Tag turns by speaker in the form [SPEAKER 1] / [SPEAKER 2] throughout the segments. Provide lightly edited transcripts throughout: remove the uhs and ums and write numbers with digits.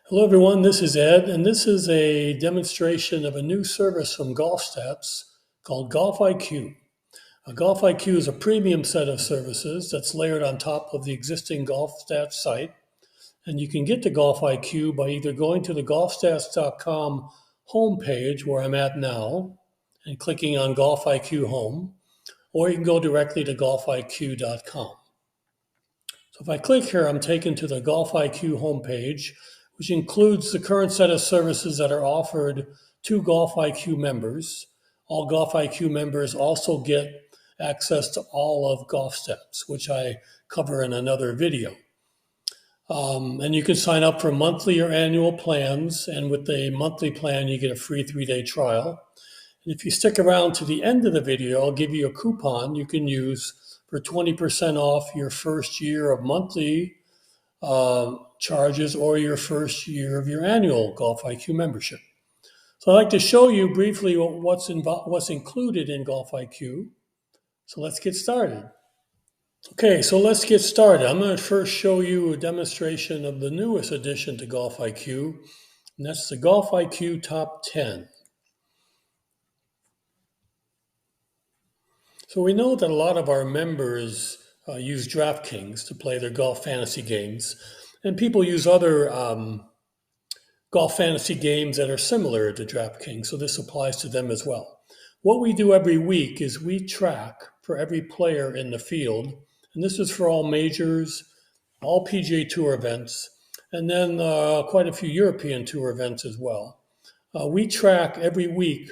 [SPEAKER 1] Hello everyone, this is Ed, and this is a demonstration of a new service from GolfStats called GolfiQ. GolfiQ is a premium set of services that's layered on top of the existing GolfStats site, and you can get to GolfiQ by either going to the golfstats.com homepage where I'm at now and clicking on GolfiQ Home, or you can go directly to golfiq.com. So if I click here, I'm taken to the GolfiQ homepage, which includes the current set of services that are offered to GolfiQ members. All GolfiQ members also get access to all of GolfStats, which I cover in another video. And you can sign up for monthly or annual plans, and with the monthly plan, you get a free 3-day trial. And if you stick around to the end of the video, I'll give you a coupon you can use for 20% off your first year of monthly charges or your first year of your annual GolfiQ membership. So I'd like to show you briefly what's included in GolfiQ. So let's get started. Okay, so let's get started. I'm going to first show you a demonstration of the newest addition to GolfiQ, and that's the GOLFiQ Top 10. So we know that a lot of our members use DraftKings to play their golf fantasy games, and people use other golf fantasy games that are similar to DraftKings, so this applies to them as well. What we do every week is we track for every player in the field, and this is for all majors, all PGA Tour events, and then quite a few European Tour events as well. We track every week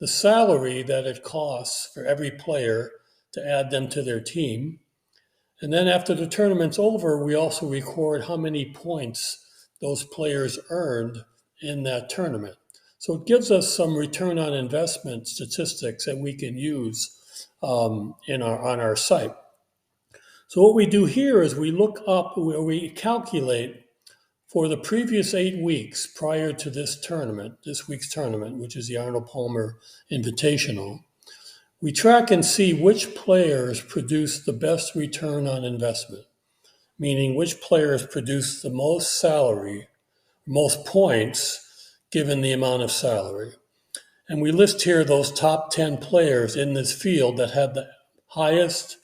[SPEAKER 1] the salary that it costs for every player to add them to their team. And then after the tournament's over, we also record how many points those players earned in that tournament. So it gives us some return on investment statistics that we can use on our site. So what we do here is we look up, we calculate for the previous 8 weeks prior to this week's tournament, which is the Arnold Palmer Invitational, we track and see which players produce the best return on investment, meaning which players produce the most salary, most points, given the amount of salary. And we list here those top 10 players in this field that had the highest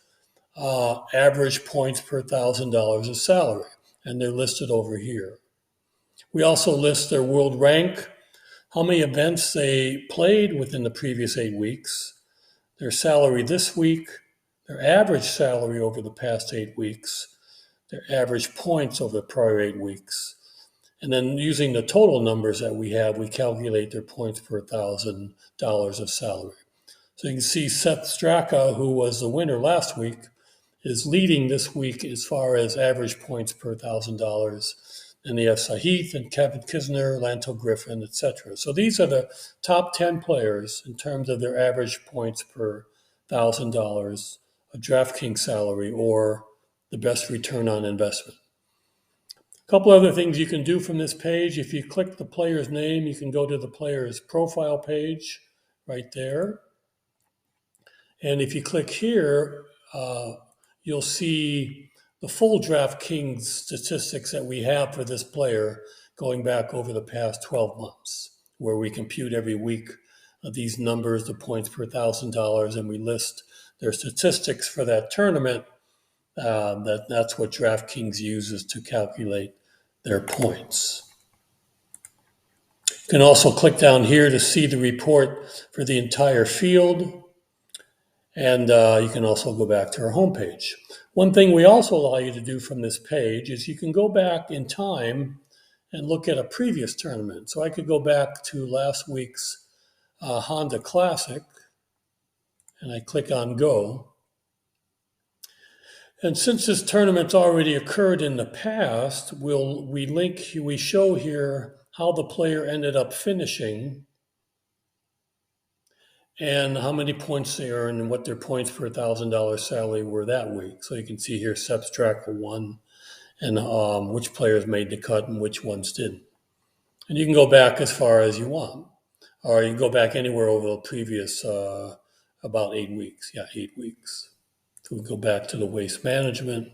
[SPEAKER 1] average points per $1,000 of salary, and they're listed over here. We also list their world rank, how many events they played within the previous 8 weeks, their salary this week, their average salary over the past 8 weeks, their average points over the prior 8 weeks. And then using the total numbers that we have, we calculate their points per $1,000 of salary. So you can see Seth Straka, who was the winner last week, is leading this week as far as average points per $1,000. And they have Sahith and Kevin Kisner, Lanto Griffin, etc. So these are the top 10 players in terms of their average points per $1,000 of DraftKings salary or the best return on investment. A couple other things you can do from this page. If you click the player's name, you can go to the player's profile page right there. And if you click here, you'll see the full DraftKings statistics that we have for this player going back over the past 12 months, where we compute every week these numbers, the points per $1,000, and we list their statistics for that tournament. That's what DraftKings uses to calculate their points. You can also click down here to see the report for the entire field. And you can also go back to our homepage. One thing we also allow you to do from this page is you can go back in time and look at a previous tournament. So I could go back to last week's Honda Classic, and I click on Go. And since this tournament's already occurred in the past, we show here how the player ended up finishing and how many points they earned and what their points per $1,000 salary were that week. So you can see here Seth Straka won and which players made the cut and which ones didn't. And you can go back as far as you want, or you can go back anywhere over the previous about 8 weeks. Yeah, 8 weeks. So we go back to the waste management.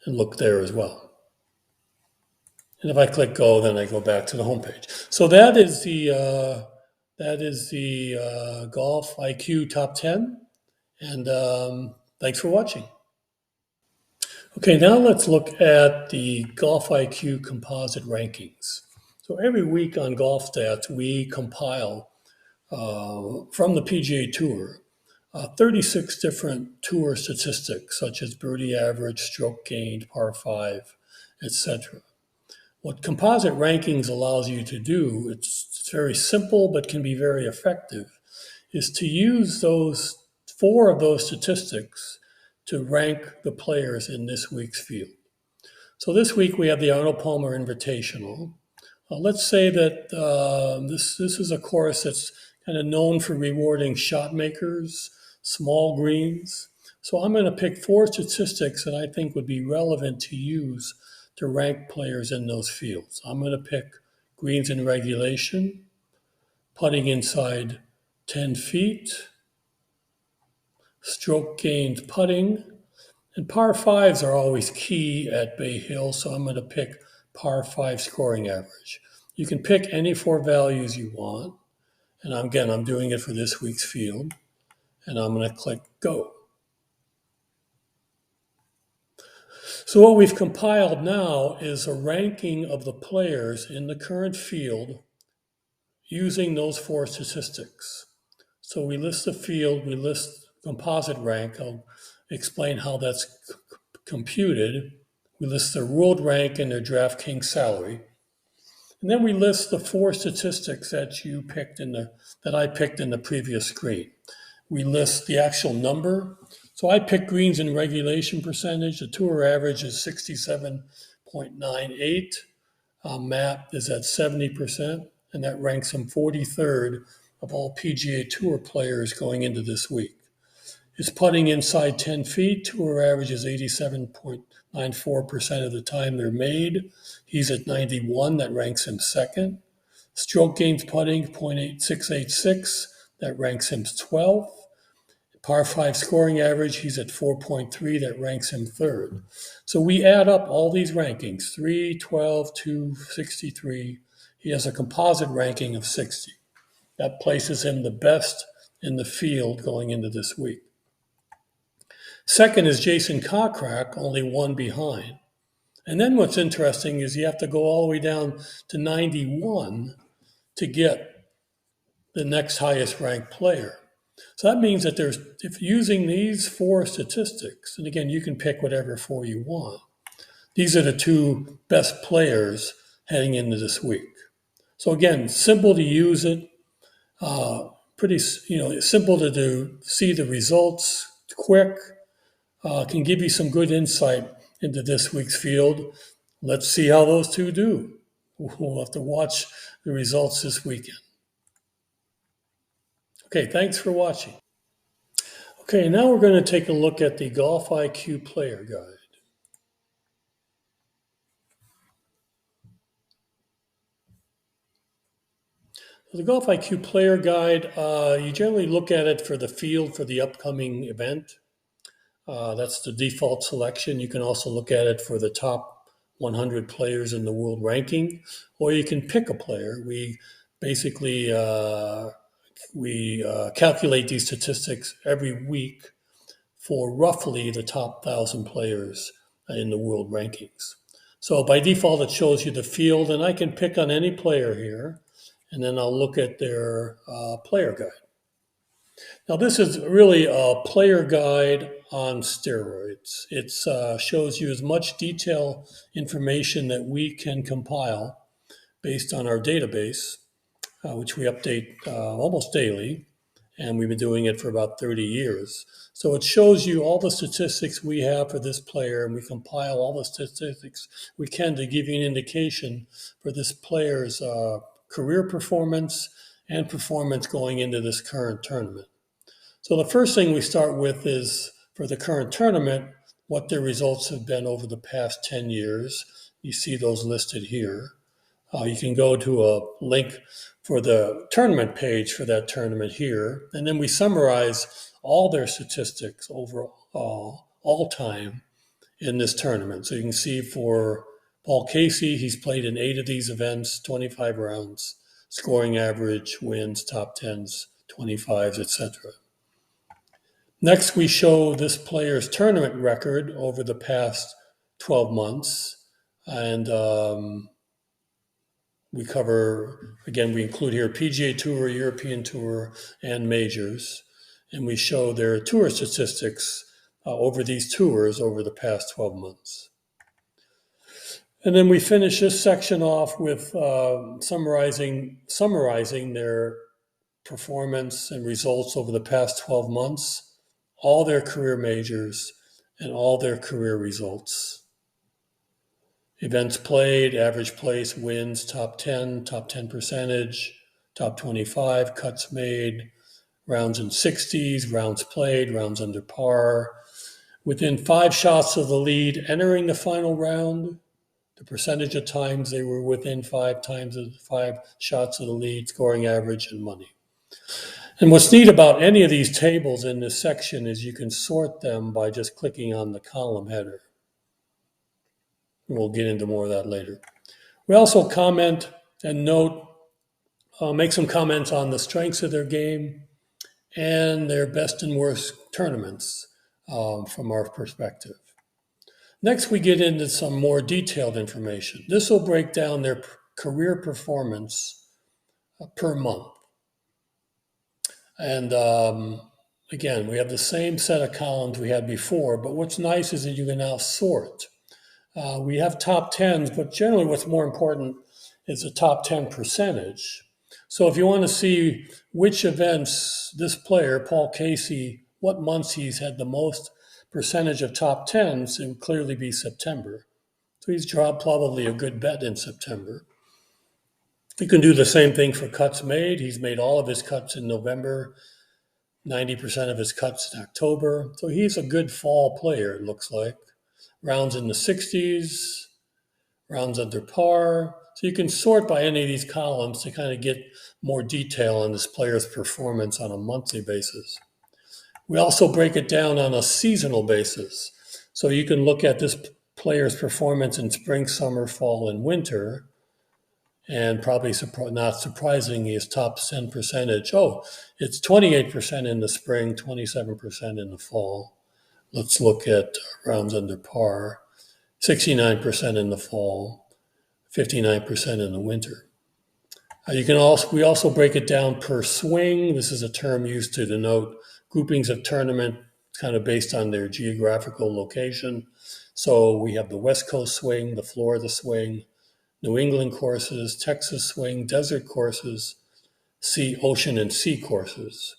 [SPEAKER 1] and look there as well. And if I click go, then I go back to the homepage. So that is the GOLFiQ Top 10. And thanks for watching. Okay, now let's look at the GOLFiQ composite rankings. So every week on Golf Stats, we compile from the PGA Tour 36 different tour statistics, such as birdie average, stroke gained, par 5, etc. What composite rankings allows you to do, it's very simple but can be very effective, is to use those 4 of those statistics to rank the players in this week's field. So this week we have the Arnold Palmer Invitational. Let's say that this is a course that's kind of known for rewarding shot makers, small greens. So I'm going to pick 4 statistics that I think would be relevant to use to rank players in those fields. I'm going to pick greens in regulation, putting inside 10 feet, stroke gained putting, and par 5s are always key at Bay Hill, so I'm going to pick par 5 scoring average. You can pick any 4 values you want, and again, I'm doing it for this week's field, and I'm going to click go. So what we've compiled now is a ranking of the players in the current field using those 4 statistics. So we list the field, we list composite rank. I'll explain how that's computed. We list their world rank and their DraftKings salary. And then we list the 4 statistics that I picked in the previous screen. We list the actual number. So I picked greens in regulation percentage. The tour average is 67.98. Matt is at 70%, and that ranks him 43rd of all PGA Tour players going into this week. His putting inside 10 feet, tour average is 87.94% of the time they're made. He's at 91, that ranks him 2nd. Stroke gained putting, .686, that ranks him 12th. Par 5 scoring average, he's at 4.3, that ranks him 3rd. So we add up all these rankings, 3, 12, 2, 63. He has a composite ranking of 60. That places him the best in the field going into this week. Second is Jason Kokrak, only 1 behind. And then what's interesting is you have to go all the way down to 91 to get the next highest ranked player. So that means that if using these 4 statistics, and again, you can pick whatever 4 you want, these are the 2 best players heading into this week. So again, simple to use it, pretty simple to do, see the results, quick, can give you some good insight into this week's field. Let's see how those 2 do. We'll have to watch the results this weekend. Okay, thanks for watching. Okay, now we're going to take a look at the GOLFiQ Player Guide. The GOLFiQ Player Guide, you generally look at it for the field for the upcoming event. That's the default selection. You can also look at it for the top 100 players in the world ranking, or you can pick a player. We basically calculate these statistics every week for roughly the top 1,000 players in the world rankings. So by default, it shows you the field, and I can pick on any player here, and then I'll look at their player guide. Now, this is really a player guide on steroids. It shows you as much detailed information that we can compile based on our database, which we update almost daily, and we've been doing it for about 30 years. So it shows you all the statistics we have for this player, and we compile all the statistics we can to give you an indication for this player's career performance and performance going into this current tournament. So the first thing we start with is, for the current tournament, what their results have been over the past 10 years. You see those listed here. You can go to a link for the tournament page for that tournament here, and then we summarize all their statistics over all time in this tournament. So you can see for Paul Casey, he's played in 8 of these events, 25 rounds, scoring average, wins, top tens, 25s, etc. Next, we show this player's tournament record over the past 12 months. And we cover, again, we include here PGA Tour, European Tour, and majors. And we show their tour statistics over these tours over the past 12 months. And then we finish this section off with summarizing their performance and results over the past 12 months, all their career majors, and all their career results. Events played, average place, wins, top 10 percentage, top 25, cuts made, rounds in 60s, rounds played, rounds under par. Within 5 shots of the lead, entering the final round, the percentage of times they were within 5 shots of the lead, scoring average, and money. And what's neat about any of these tables in this section is you can sort them by just clicking on the column header. We'll get into more of that later. We also comment and note, make some comments on the strengths of their game and their best and worst tournaments from our perspective. Next, we get into some more detailed information. This will break down their career performance per month. And again, we have the same set of columns we had before, but what's nice is that you can now sort. We have top 10s, but generally what's more important is the top 10 percentage. So if you want to see which events this player, Paul Casey, what months he's had the most percentage of top 10s, it would clearly be September. So he's probably a good bet in September. You can do the same thing for cuts made. He's made all of his cuts in November, 90% of his cuts in October. So he's a good fall player, it looks like. Rounds in the 60s, rounds under par. So you can sort by any of these columns to kind of get more detail on this player's performance on a monthly basis. We also break it down on a seasonal basis. So you can look at this player's performance in spring, summer, fall, and winter. And probably not surprising, his top 10 percentage. Oh, it's 28% in the spring, 27% in the fall. Let's look at rounds under par. 69% in the fall, 59% in the winter. We also break it down per swing. This is a term used to denote groupings of tournament kind of based on their geographical location. So we have the West Coast swing, the Florida swing, New England courses, Texas swing, desert courses, ocean and sea courses.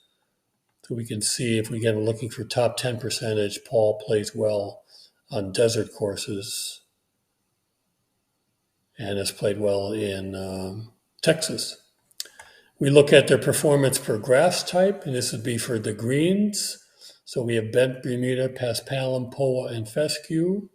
[SPEAKER 1] So we can see if we get looking for top 10 percentage, Paul plays well on desert courses and has played well in Texas. We look at their performance per grass type, and this would be for the greens. So we have bent Bermuda, Paspalum, Poa, and Fescue.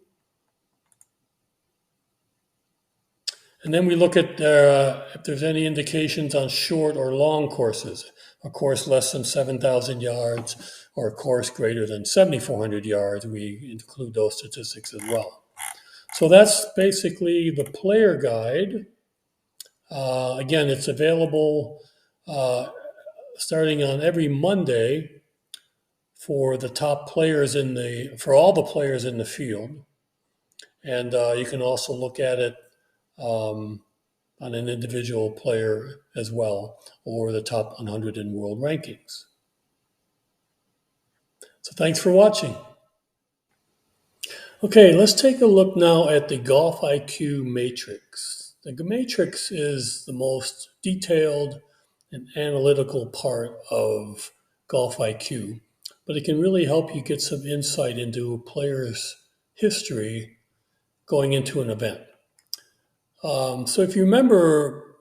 [SPEAKER 1] And then we look at if there's any indications on short or long courses, a course less than 7,000 yards or a course greater than 7,400 yards. We include those statistics as well. So that's basically the player guide. Again, it's available starting on every Monday for the top players for all the players in the field. And you can also look at it on an individual player as well, or the top 100 in world rankings. So thanks for watching. Okay, let's take a look now at the GOLFiQ Matrix. The Matrix is the most detailed and analytical part of GOLFiQ, but it can really help you get some insight into a player's history going into an event. So if you remember,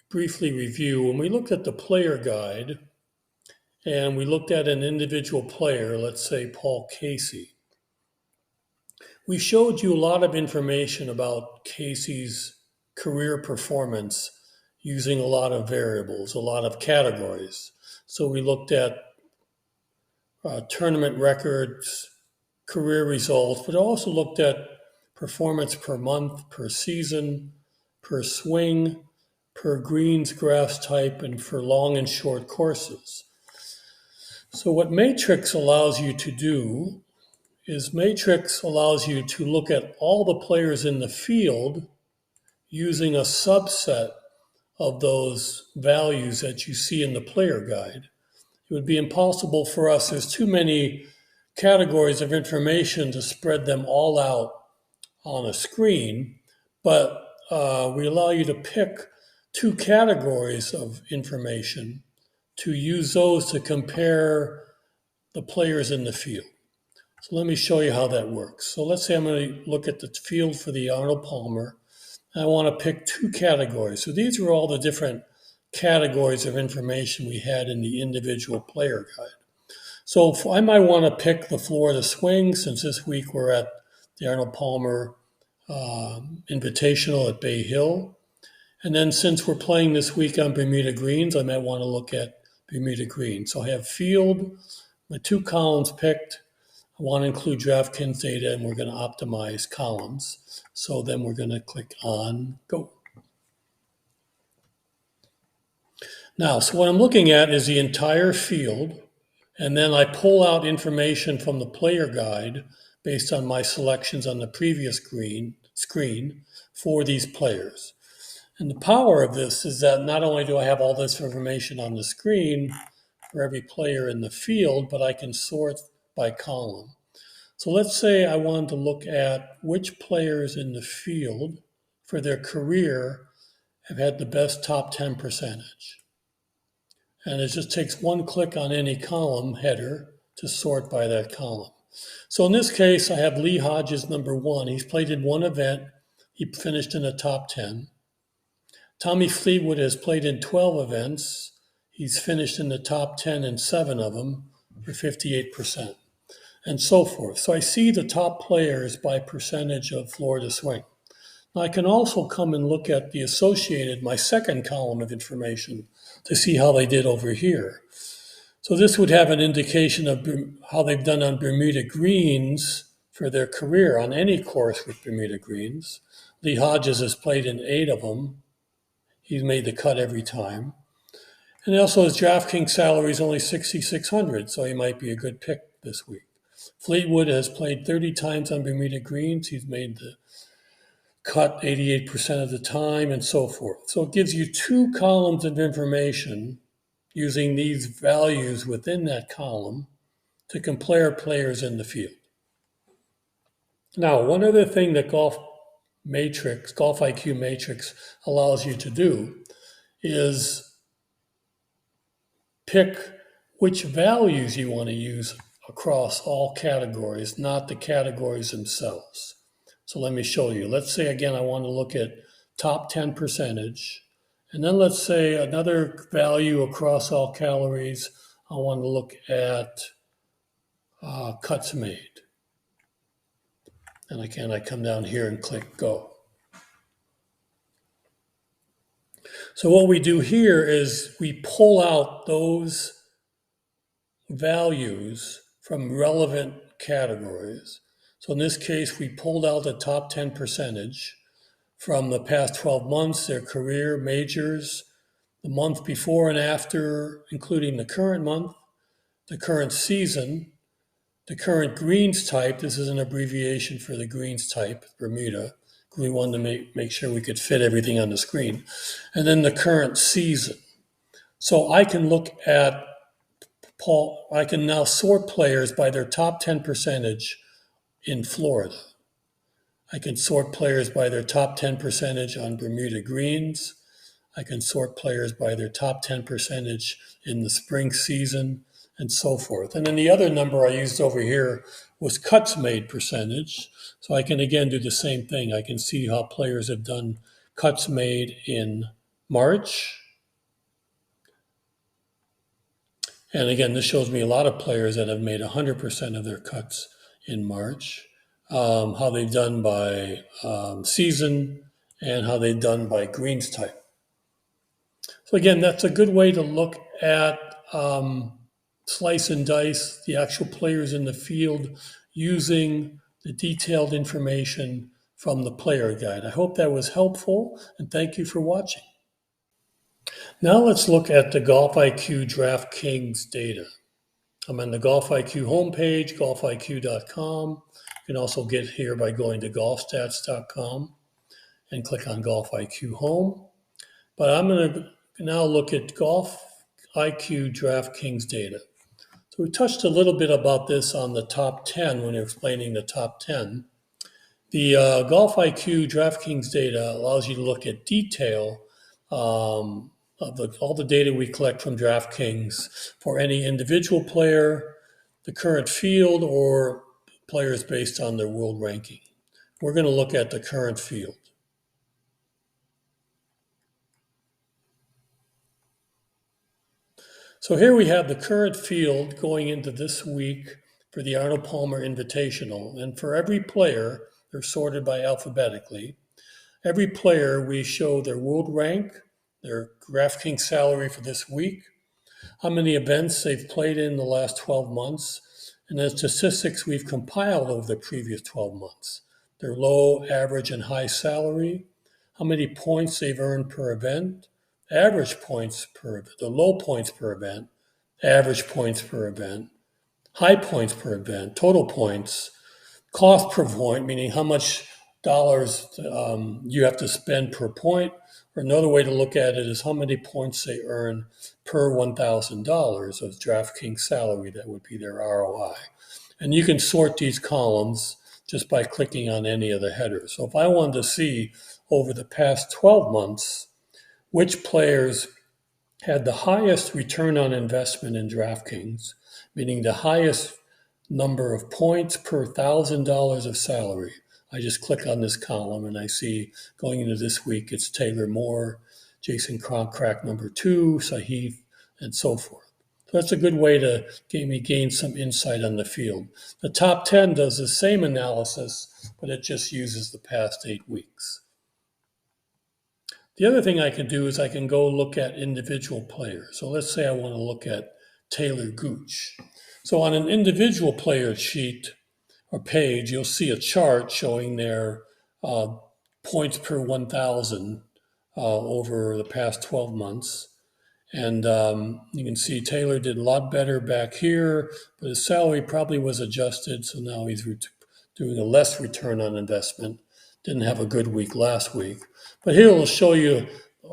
[SPEAKER 1] briefly review, when we looked at the player guide and we looked at an individual player, let's say Paul Casey, we showed you a lot of information about Casey's career performance using a lot of variables, a lot of categories. So we looked at tournament records, career results, but also looked at performance per month, per season, per swing, per greens grass type, and for long and short courses. So what Matrix allows you to do is Matrix allows you to look at all the players in the field using a subset of those values that you see in the player guide. It would be impossible for us. There's too many categories of information to spread them all out on a screen, but we allow you to pick two categories of information to use those to compare the players in the field. So let me show you how that works. So let's say I'm going to look at the field for the Arnold Palmer. And I want to pick two categories. So these are all the different categories of information we had in the individual player guide. So I might want to pick the Florida swing, since this week we're at the Arnold Palmer Invitational at Bay Hill. And then since we're playing this week on Bermuda Greens, I might want to look at Bermuda Greens. So I have field, my two columns picked. I want to include DraftKings data, and we're going to optimize columns. So then we're going to click on Go. Now, so what I'm looking at is the entire field, and then I pull out information from the player guide based on my selections on the previous screen for these players. And the power of this is that not only do I have all this information on the screen for every player in the field, but I can sort by column. So let's say I wanted to look at which players in the field for their career have had the best top 10 percentage. And it just takes one click on any column header to sort by that column. So in this case, I have Lee Hodges, number 1. He's played in one event. He finished in the top 10. Tommy Fleetwood has played in 12 events. He's finished in the top 10 in 7 of them for 58%, and so forth. So I see the top players by percentage of Florida swing. Now I can also come and look at the associated, my second column of information, to see how they did over here. So this would have an indication of how they've done on Bermuda Greens for their career on any course with Bermuda Greens. Lee Hodges has played in 8 of them. He's made the cut every time. And also his DraftKings salary is only $6,600, so he might be a good pick this week. Fleetwood has played 30 times on Bermuda Greens. He's made the cut 88% of the time, and so forth. So it gives you 2 columns of information using these values within that column to compare players in the field. Now, one other thing that GOLFiQ Matrix allows you to do is pick which values you want to use across all categories, not the categories themselves. So let me show you. Let's say, again, I want to look at top 10 percentage. And then let's say another value across all calories. I want to look at cuts made. And again, I come down here and click Go. So what we do here is we pull out those values from relevant categories. So in this case, we pulled out the top 10 percentage from the past 12 months, their career, majors, the month before and after, including the current month, the current season, the current greens type. This is an abbreviation for the greens type, Bermuda. We wanted to make sure we could fit everything on the screen. And then the current season. So I can look at I can now sort players by their top 10 percentage in Florida. I can sort players by their top 10 percentage on Bermuda Greens. I can sort players by their top 10 percentage in the spring season, and so forth. And then the other number I used over here was cuts made percentage. So I can again do the same thing. I can see how players have done cuts made in March. And again, this shows me a lot of players that have made 100% of their cuts in March, how they've done by season, and how they've done by greens type. So again, that's a good way to look at slice and dice the actual players in the field using the detailed information from the player guide. I hope that was helpful, and thank you for watching. Now let's look at the GOLFiQ DraftKings data. I'm on the GOLFiQ homepage, golfiq.com. You can also get here by going to golfstats.com and click on GOLFiQ Home. But I'm going to now look at GOLFiQ DraftKings data. So we touched a little bit about this on the top 10 when we were explaining the top 10. The GOLFiQ DraftKings data allows you to look at detail of all the data we collect from DraftKings for any individual player, the current field, or players based on their world ranking. We're going to look at the current field. So here we have the current field going into this week for the Arnold Palmer Invitational. And for every player, they're sorted by alphabetically. Every player, we show their world rank, their DraftKings salary for this week, how many events they've played in the last 12 months, and the statistics we've compiled over the previous 12 months. Their low, average, and high salary, how many points they've earned per event, average points per event, the low points per event, average points per event, high points per event, total points, cost per point, meaning how much dollars you have to spend per point. Or another way to look at it is how many points they earn per $1,000 of DraftKings salary. That would be their ROI. And you can sort these columns just by clicking on any of the headers. So if I wanted to see over the past 12 months which players had the highest return on investment in DraftKings, meaning the highest number of points per $1,000 of salary, I just click on this column and I see going into this week, it's Taylor Moore, Jason Kroenke number 2, Sahith, and so forth. So that's a good way to gain some insight on the field. The top 10 does the same analysis, but it just uses the past 8 weeks. The other thing I can do is I can go look at individual players. So let's say I want to look at Taylor Gooch. So on an individual player sheet or page, you'll see a chart showing their points per 1,000 over the past 12 months. And you can see Taylor did a lot better back here, but his salary probably was adjusted, so now he's doing a less return on investment. Didn't have a good week last week. But here we'll show you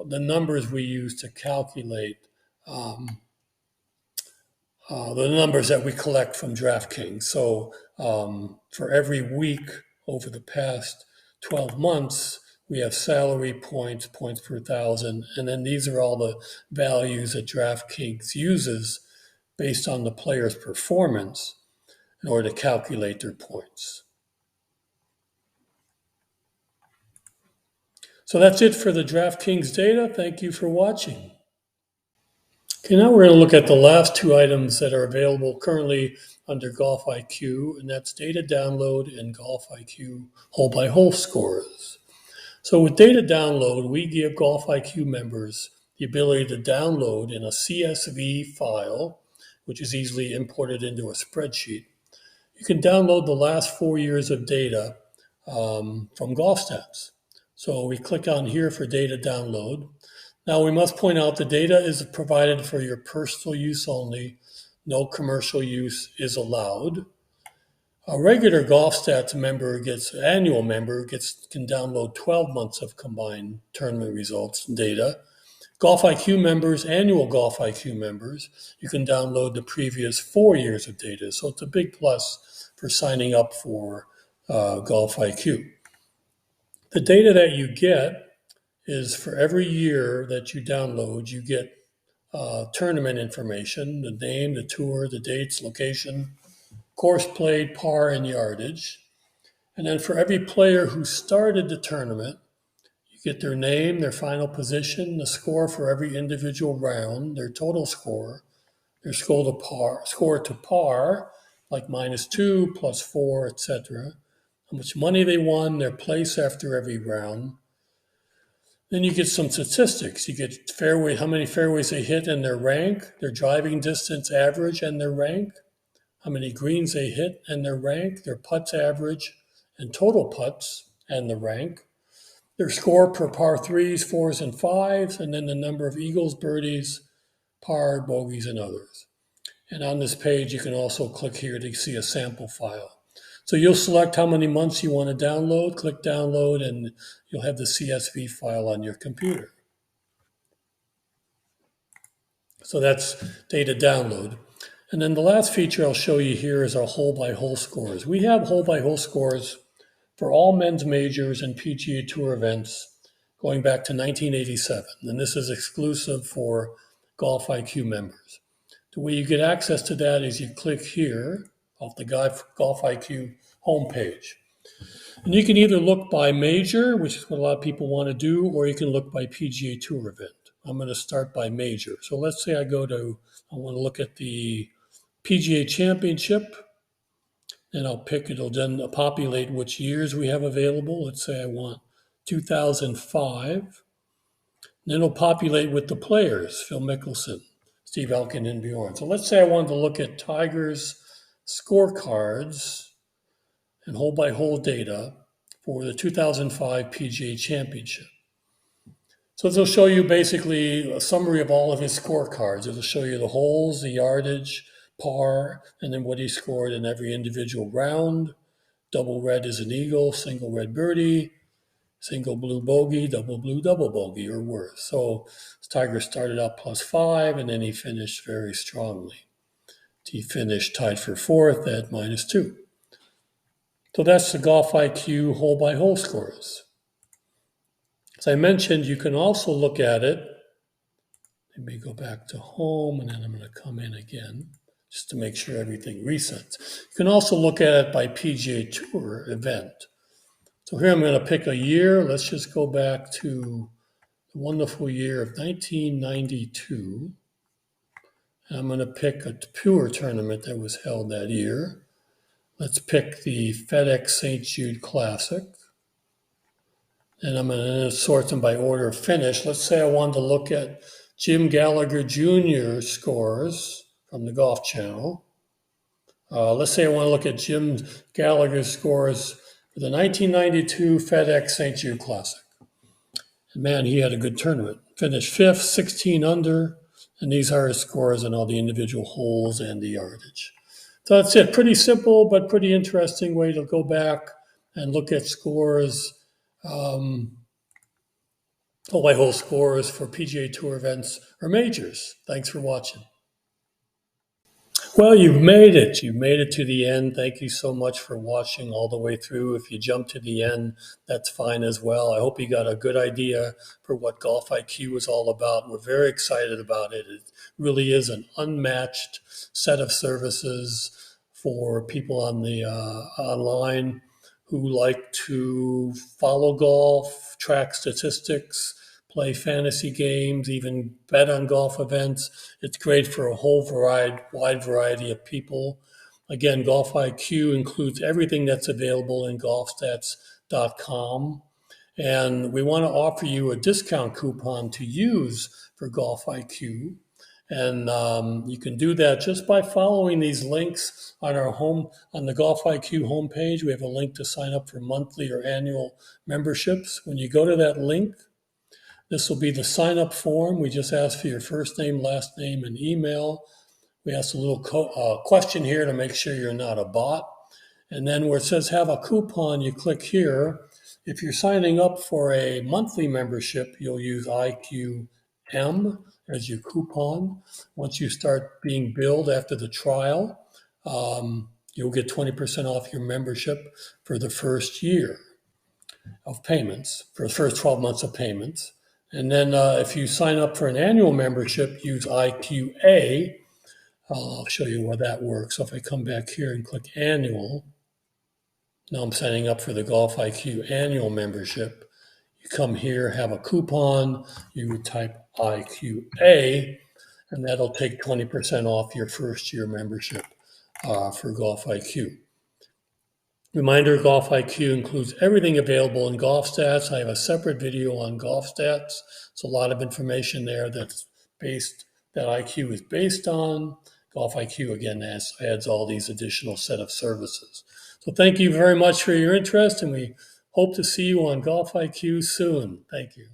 [SPEAKER 1] the numbers we use to calculate the numbers that we collect from DraftKings. So for every week over the past 12 months, we have salary points, points per 1,000, and then these are all the values that DraftKings uses based on the player's performance in order to calculate their points. So that's it for the DraftKings data. Thank you for watching. Okay, now we're going to look at the last 2 items that are available currently under GOLFiQ, and that's data download and GOLFiQ hole-by-hole scores. So with data download, we give GOLFiQ members the ability to download in a CSV file, which is easily imported into a spreadsheet. You can download the last 4 years of data from GolfStats. So we click on here for data download. Now we must point out the data is provided for your personal use only. No commercial use is allowed. A regular GolfStats annual member can download 12 months of combined tournament results and data. GolfiQ members, annual GolfiQ members, you can download the previous 4 years of data. So it's a big plus for signing up for GolfiQ. The data that you get is for every year that you download, you get tournament information, the name, the tour, the dates, location, course played, par, and yardage. And then for every player who started the tournament, you get their name, their final position, the score for every individual round, their total score, their score to par, like -2, +4, etc. How much money they won, their place after every round. Then you get some statistics. You get how many fairways they hit and their rank, their driving distance average and their rank, how many greens they hit and their rank, their putts average and total putts and the rank, their score per par threes, fours, and fives, and then the number of eagles, birdies, par, bogeys, and others. And on this page, you can also click here to see a sample file. So you'll select how many months you want to download, click download, and you'll have the CSV file on your computer. So that's data download. And then the last feature I'll show you here is our hole-by-hole scores. We have hole-by-hole scores for all men's majors and PGA Tour events going back to 1987. And this is exclusive for GOLFiQ members. The way you get access to that is you click here off the GOLFiQ homepage. And you can either look by major, which is what a lot of people want to do, or you can look by PGA Tour event. I'm going to start by major. So let's say I want to look at the PGA Championship. Then I'll pick, it'll then populate which years we have available. Let's say I want 2005. Then it'll populate with the players, Phil Mickelson, Steve Elkin, and Bjorn. So let's say I wanted to look at Tiger's scorecards and hole-by-hole data for the 2005 PGA Championship. So this will show you basically a summary of all of his scorecards. It'll show you the holes, the yardage, par, and then what he scored in every individual round. Double red is an eagle, single red birdie, single blue bogey, double blue double bogey, or worse. So Tiger started out +5, and then he finished very strongly. He finished tied for fourth at -2. So that's the GOLFiQ hole-by-hole scores. As I mentioned, you can also look at it. Let me go back to home, and then I'm going to come in again just to make sure everything resets. You can also look at it by PGA Tour event. So here I'm going to pick a year. Let's just go back to the wonderful year of 1992. And I'm going to pick a tour tournament that was held that year. Let's pick the FedEx St. Jude Classic. And I'm going to sort them by order of finish. Let's say I wanted to look at Jim Gallagher Jr. scores from the Golf Channel. Let's say I want to look at Jim Gallagher's scores for the 1992 FedEx St. Jude Classic. And man, he had a good tournament. Finished 5th, 16 under, and these are his scores on all the individual holes and the yardage. So that's it. Pretty simple, but pretty interesting way to go back and look at scores, hole-by-hole scores for PGA Tour events or majors. Thanks for watching. Well, you've made it. You've made it to the end. Thank you so much for watching all the way through. If you jump to the end, that's fine as well. I hope you got a good idea for what GOLFiQ is all about. We're very excited about it. It really is an unmatched set of services for people on the online who like to follow golf, track statistics, play fantasy games, even bet on golf events. It's great for a whole wide variety of people. Again, GOLFiQ includes everything that's available in golfstats.com. And we want to offer you a discount coupon to use for GOLFiQ. And you can do that just by following these links on the GOLFiQ homepage. We have a link to sign up for monthly or annual memberships. When you go to that link, this will be the sign-up form. We just ask for your first name, last name, and email. We ask a little question here to make sure you're not a bot. And then where it says have a coupon, you click here. If you're signing up for a monthly membership, you'll use IQM as your coupon. Once you start being billed after the trial, you'll get 20% off your membership for the first year of payments, for the first 12 months of payments. And then if you sign up for an annual membership, use IQA. I'll show you where that works. So if I come back here and click annual, now I'm signing up for the GOLFiQ annual membership. You come here, have a coupon, you would type IQA, and that'll take 20% off your first year membership for GOLFiQ. Reminder, GOLFiQ includes everything available in Golf Stats. I have a separate video on Golf Stats. It's a lot of information there that IQ is based on. GolfiQ again adds all these additional set of services. So thank you very much for your interest, and we hope to see you on GolfiQ soon. Thank you.